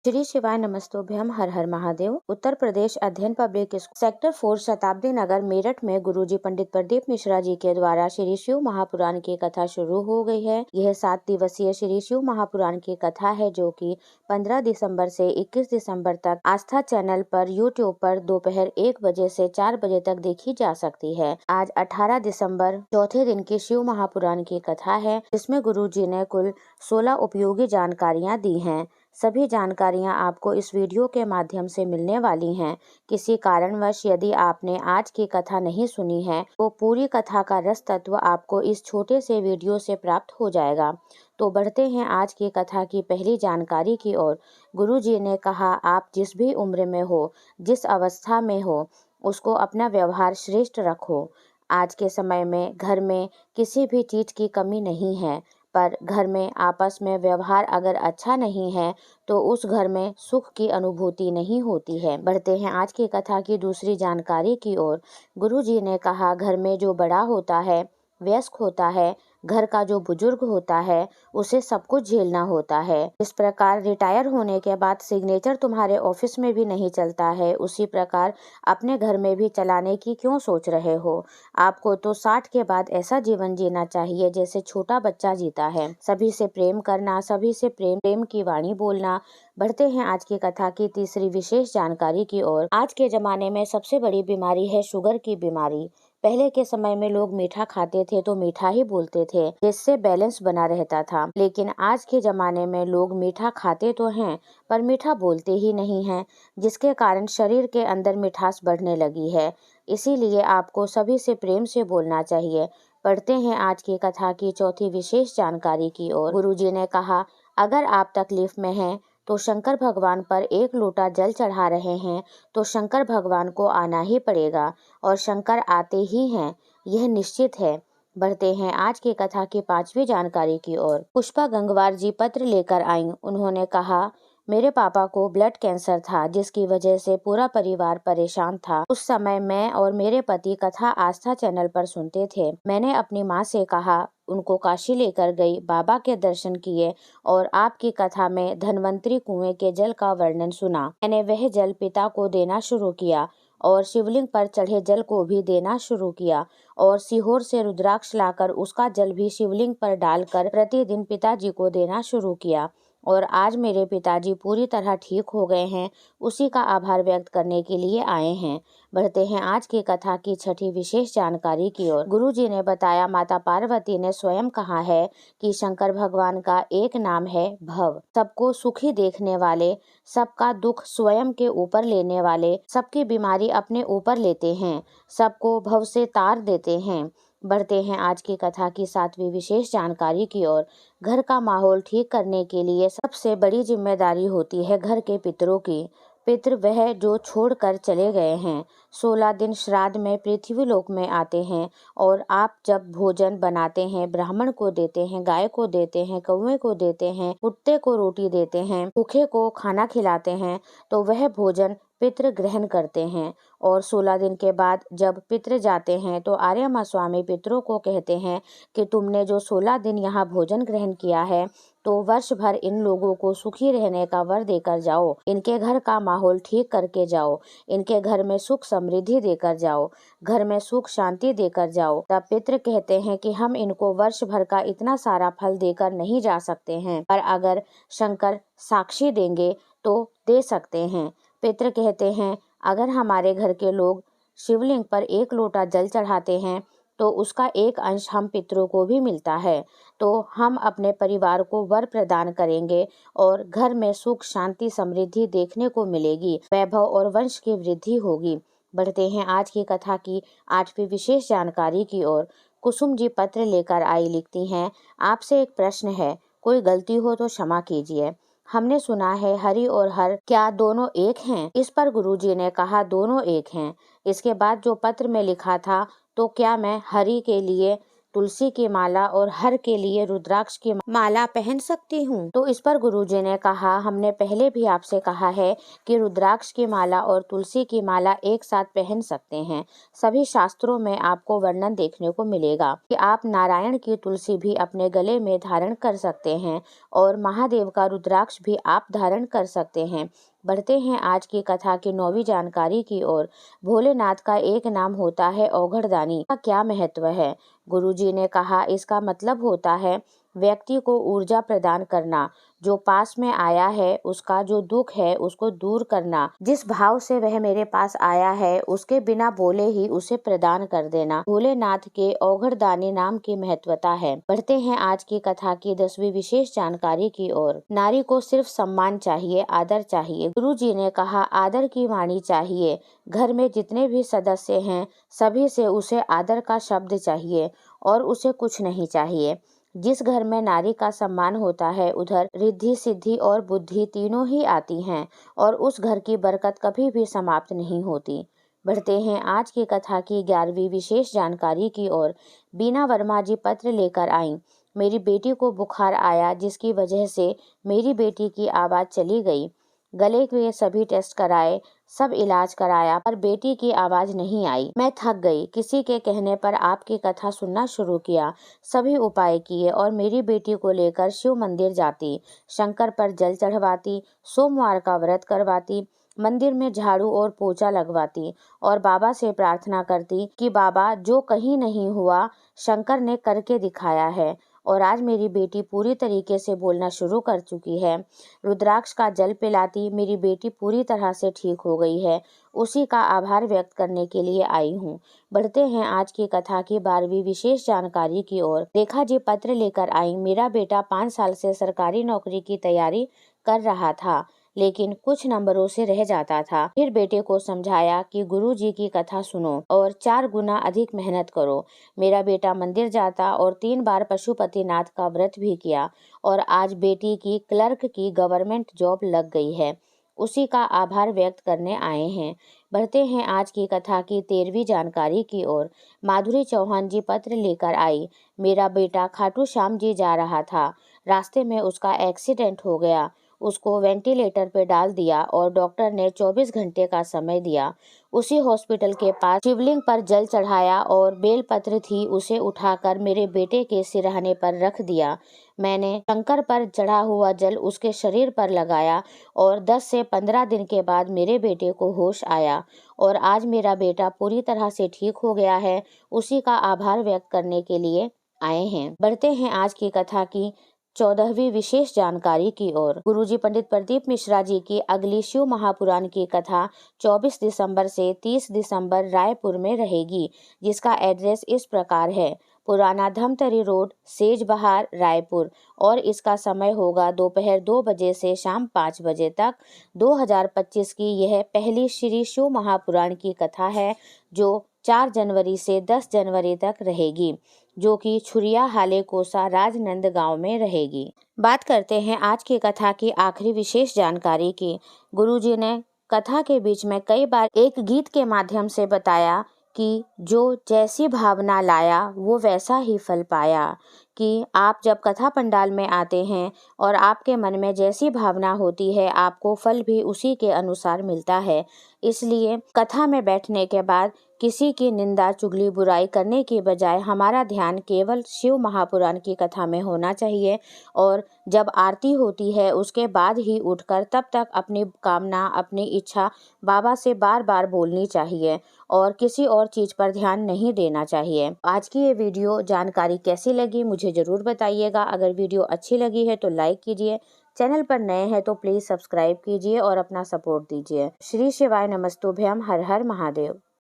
श्री शिवाय नमस्तोभ्यम। हर हर महादेव। उत्तर प्रदेश अध्ययन public school sector 4 शताब्दी नगर मेरठ में गुरुजी पंडित प्रदीप मिश्रा जी के द्वारा श्री शिव महापुराण की कथा शुरू हो गई है। यह 7 दिवसीय श्री शिव महापुराण की कथा है, जो कि 15 दिसंबर से 21 दिसंबर तक आस्था चैनल पर यूट्यूब पर दोपहर 1 बजे से 4 बजे तक देखी जा सकती है। आज 18 दिसंबर चौथे दिन की शिव महापुराण की कथा है, जिसमें गुरुजी ने कुल 16 उपयोगी जानकारियाँ दी हैं। सभी जानकारियां आपको इस वीडियो के माध्यम से मिलने वाली हैं। किसी कारणवश यदि आपने आज की कथा नहीं सुनी है तो पूरी कथा का रस तत्व आपको इस छोटे से वीडियो से प्राप्त हो जाएगा। तो बढ़ते हैं आज की कथा की पहली जानकारी की ओर। गुरुजी ने कहा, आप जिस भी उम्र में हो, जिस अवस्था में हो, उसको अपना व्यवहार श्रेष्ठ रखो। आज के समय में घर में किसी भी चीज की कमी नहीं है, पर घर में आपस में व्यवहार अगर अच्छा नहीं है तो उस घर में सुख की अनुभूति नहीं होती है। बढ़ते हैं आज की कथा की दूसरी जानकारी की ओर। गुरुजी ने कहा, घर में जो बड़ा होता है, वयस्क होता है, घर का जो बुजुर्ग होता है, उसे सब कुछ झेलना होता है। इस प्रकार रिटायर होने के बाद सिग्नेचर तुम्हारे ऑफिस में भी नहीं चलता है, उसी प्रकार अपने घर में भी चलाने की क्यों सोच रहे हो। आपको तो 60 के बाद ऐसा जीवन जीना चाहिए जैसे छोटा बच्चा जीता है। सभी से प्रेम करना, सभी से प्रेम की वाणी बोलना। बढ़ते हैं आज की कथा की तीसरी विशेष जानकारी की ओर। आज के जमाने में सबसे बड़ी बीमारी है शुगर की बीमारी। पहले के समय में लोग मीठा खाते थे तो मीठा ही बोलते थे, जिससे बैलेंस बना रहता था। लेकिन आज के जमाने में लोग मीठा खाते तो हैं, पर मीठा बोलते ही नहीं हैं, जिसके कारण शरीर के अंदर मिठास बढ़ने लगी है। इसीलिए आपको सभी से प्रेम से बोलना चाहिए। पढ़ते हैं आज की कथा की चौथी विशेष जानकारी की ओर। गुरुजी ने कहा, अगर आप तकलीफ में हैं तो शंकर भगवान पर 1 लोटा जल चढ़ा रहे हैं तो शंकर भगवान को आना ही पड़ेगा, और शंकर आते ही हैं, यह निश्चित है। बढ़ते हैं आज की कथा की 5वीं जानकारी की ओर। पुष्पा गंगवार जी पत्र लेकर आईं। उन्होंने कहा, मेरे पापा को ब्लड कैंसर था, जिसकी वजह से पूरा परिवार परेशान था। उस समय मैं और मेरे पति कथा आस्था चैनल पर सुनते थे। मैंने अपनी माँ से कहा, उनको काशी लेकर गई, बाबा के दर्शन किए और आपकी कथा में धन्वंतरी कुएं के जल का वर्णन सुना। मैंने वह जल पिता को देना शुरू किया और शिवलिंग पर चढ़े जल को भी देना शुरू किया, और सीहोर से रुद्राक्ष लाकर उसका जल भी शिवलिंग पर डालकर प्रतिदिन पिताजी को देना शुरू किया, और आज मेरे पिताजी पूरी तरह ठीक हो गए हैं। उसी का आभार व्यक्त करने के लिए आए हैं। बढ़ते हैं आज की कथा की 6ठी विशेष जानकारी की ओर। गुरुजी ने बताया, माता पार्वती ने स्वयं कहा है कि शंकर भगवान का एक नाम है भव। सबको सुखी देखने वाले, सबका दुख स्वयं के ऊपर लेने वाले, सबकी बीमारी अपने ऊपर लेते हैं, सबको भव से तार देते हैं। बढ़ते हैं आज की कथा की 7वीं विशेष जानकारी की ओर। घर का माहौल ठीक करने के लिए सबसे बड़ी जिम्मेदारी होती है घर के पितरों की। पितृ वह जो छोड़कर चले गए हैं। 16 दिन श्राद्ध में पृथ्वीलोक में आते हैं, और आप जब भोजन बनाते हैं, ब्राह्मण को देते हैं, गाय को देते हैं, कौवे को देते हैं, कुत्ते को रोटी देते हैं, भूखे को खाना खिलाते हैं, तो वह भोजन पितृ ग्रहण करते हैं। और 16 दिन के बाद जब पितृ जाते हैं तो आर्यमा स्वामी पितरों को कहते हैं कि तुमने जो 16 दिन यहाँ भोजन ग्रहण किया है, तो वर्ष भर इन लोगों को सुखी रहने का वर देकर जाओ, इनके घर का माहौल ठीक करके जाओ, इनके घर में सुख समृद्धि देकर जाओ, घर में सुख शांति देकर जाओ। तब पितृ कहते हैं कि हम इनको वर्ष भर का इतना सारा फल देकर नहीं जा सकते हैं, पर अगर शंकर साक्षी देंगे तो दे सकते हैं। पितृ कहते हैं, अगर हमारे घर के लोग शिवलिंग पर 1 लोटा जल चढ़ाते हैं तो उसका एक अंश हम पितरों को भी मिलता है, तो हम अपने परिवार को वर प्रदान करेंगे और घर में सुख शांति समृद्धि देखने को मिलेगी, वैभव और वंश की वृद्धि होगी। बढ़ते हैं आज की कथा की 8वीं विशेष जानकारी की ओर। कुसुम जी पत्र लेकर आई। लिखती हैं, आपसे एक प्रश्न है, कोई गलती हो तो क्षमा कीजिए। हमने सुना है हरि और हर क्या दोनों एक हैं? इस पर गुरुजी ने कहा, दोनों एक हैं। इसके बाद जो पत्र में लिखा था, तो क्या मैं हरि के लिए तुलसी की माला और हर के लिए रुद्राक्ष की माला पहन सकती हूँ? तो इस पर गुरुजी ने कहा, हमने पहले भी आपसे कहा है कि रुद्राक्ष की माला और तुलसी की माला एक साथ पहन सकते हैं। सभी शास्त्रों में आपको वर्णन देखने को मिलेगा कि आप नारायण की तुलसी भी अपने गले में धारण कर सकते हैं और महादेव का रुद्राक्ष भी आप धारण कर सकते हैं। बढ़ते हैं आज की कथा की 9वीं जानकारी की ओर। भोलेनाथ का एक नाम होता है औघड़दानी। का क्या महत्व है? गुरुजी ने कहा, इसका मतलब होता है व्यक्ति को ऊर्जा प्रदान करना, जो पास में आया है उसका जो दुख है उसको दूर करना, जिस भाव से वह मेरे पास आया है उसके बिना बोले ही उसे प्रदान कर देना। भोलेनाथ के औघड़दानी नाम की महत्वता है। बढ़ते हैं आज की कथा की 10वीं विशेष जानकारी की ओर। नारी को सिर्फ सम्मान चाहिए, आदर चाहिए। गुरुजी ने कहा, आदर की वाणी चाहिए। घर में जितने भी सदस्य हैं सभी से उसे आदर का शब्द चाहिए और उसे कुछ नहीं चाहिए। जिस घर में नारी का सम्मान होता है उधर रिद्धि सिद्धि और बुद्धि तीनों ही आती हैं और उस घर की बरकत कभी भी समाप्त नहीं होती। बढ़ते हैं आज की कथा की 11वीं विशेष जानकारी की ओर। बीना वर्मा जी पत्र लेकर आईं। मेरी बेटी को बुखार आया जिसकी वजह से मेरी बेटी की आवाज़ चली गई। गले के सभी टेस्ट कराए, सब इलाज कराया पर बेटी की आवाज़ नहीं आई। मैं थक गई। किसी के कहने पर आपकी कथा सुनना शुरू किया। सभी उपाय किए और मेरी बेटी को लेकर शिव मंदिर जाती, शंकर पर जल चढ़वाती, सोमवार का व्रत करवाती, मंदिर में झाड़ू और पोछा लगवाती और बाबा से प्रार्थना करती कि बाबा जो कहीं नहीं हुआ शंकर ने करके दिखाया है। और आज मेरी बेटी पूरी तरीके से बोलना शुरू कर चुकी है। रुद्राक्ष का जल पिलाती मेरी बेटी पूरी तरह से ठीक हो गई है। उसी का आभार व्यक्त करने के लिए आई हूँ। बढ़ते हैं आज की कथा की 12वीं विशेष जानकारी की ओर। रेखा जी पत्र लेकर आई। मेरा बेटा 5 साल से सरकारी नौकरी की तैयारी कर रहा था लेकिन कुछ नंबरों से रह जाता था। फिर बेटे को समझाया कि गुरुजी की कथा सुनो और 4 गुना अधिक मेहनत करो। मेरा बेटा मंदिर जाता और 3 बार पशुपतिनाथ का व्रत भी किया और आज बेटी की क्लर्क की गवर्नमेंट जॉब लग गई है। उसी का आभार व्यक्त करने आए हैं। बढ़ते हैं आज की कथा की 13वीं जानकारी की ओर। माधुरी चौहान जी पत्र लेकर आई। मेरा बेटा खाटू श्याम जी जा रहा था। रास्ते में उसका एक्सीडेंट हो गया। उसको वेंटिलेटर पे डाल दिया और डॉक्टर ने 24 घंटे का समय दिया। उसी हॉस्पिटल के पास शिवलिंग पर जल चढ़ाया और बेलपत्र थी उसे उठाकर मेरे बेटे के सिरहाने पर रख दिया। मैंने शंकर पर चढ़ा हुआ जल उसके शरीर पर लगाया और 10 से 15 दिन के बाद मेरे बेटे को होश आया और आज मेरा बेटा पूरी तरह से ठीक हो गया है। उसी का आभार व्यक्त करने के लिए आए हैं। बढ़ते हैं आज की कथा की 14वीं विशेष जानकारी की ओर। गुरुजी पंडित प्रदीप मिश्रा जी की अगली शिव महापुराण की कथा 24 दिसंबर से 30 दिसंबर रायपुर में रहेगी, जिसका एड्रेस इस प्रकार है। पुराना धमतरी रोड, सेज बहार, रायपुर और इसका समय होगा दोपहर 2 बजे से शाम 5 बजे तक। 2025 की यह पहली श्री शिव महापुराण की कथा है जो 4 जनवरी से 10 जनवरी तक रहेगी, जो कि छुरिया हाले कोसा राजनंद गांव में रहेगी। बात करते हैं आज की कथा की आखिरी विशेष जानकारी की। गुरुजी ने कथा के बीच में कई बार एक गीत के माध्यम से बताया कि जो जैसी भावना लाया वो वैसा ही फल पाया, कि आप जब कथा पंडाल में आते हैं और आपके मन में जैसी भावना होती है आपको फल भी उसी के अनुसार मिलता है। इसलिए कथा में बैठने के बाद किसी की निंदा चुगली बुराई करने की बजाय हमारा ध्यान केवल शिव महापुराण की कथा में होना चाहिए और जब आरती होती है उसके बाद ही उठकर तब तक अपनी कामना अपनी इच्छा बाबा से बार बार बोलनी चाहिए और किसी और चीज़ पर ध्यान नहीं देना चाहिए। आज की ये वीडियो जानकारी कैसी लगी मुझे ज़रूर बताइएगा। अगर वीडियो अच्छी लगी है तो लाइक कीजिए, चैनल पर नए हैं तो प्लीज़ सब्सक्राइब कीजिए और अपना सपोर्ट दीजिए। श्री शिवाय नमस्तुभ्यम। हर हर महादेव।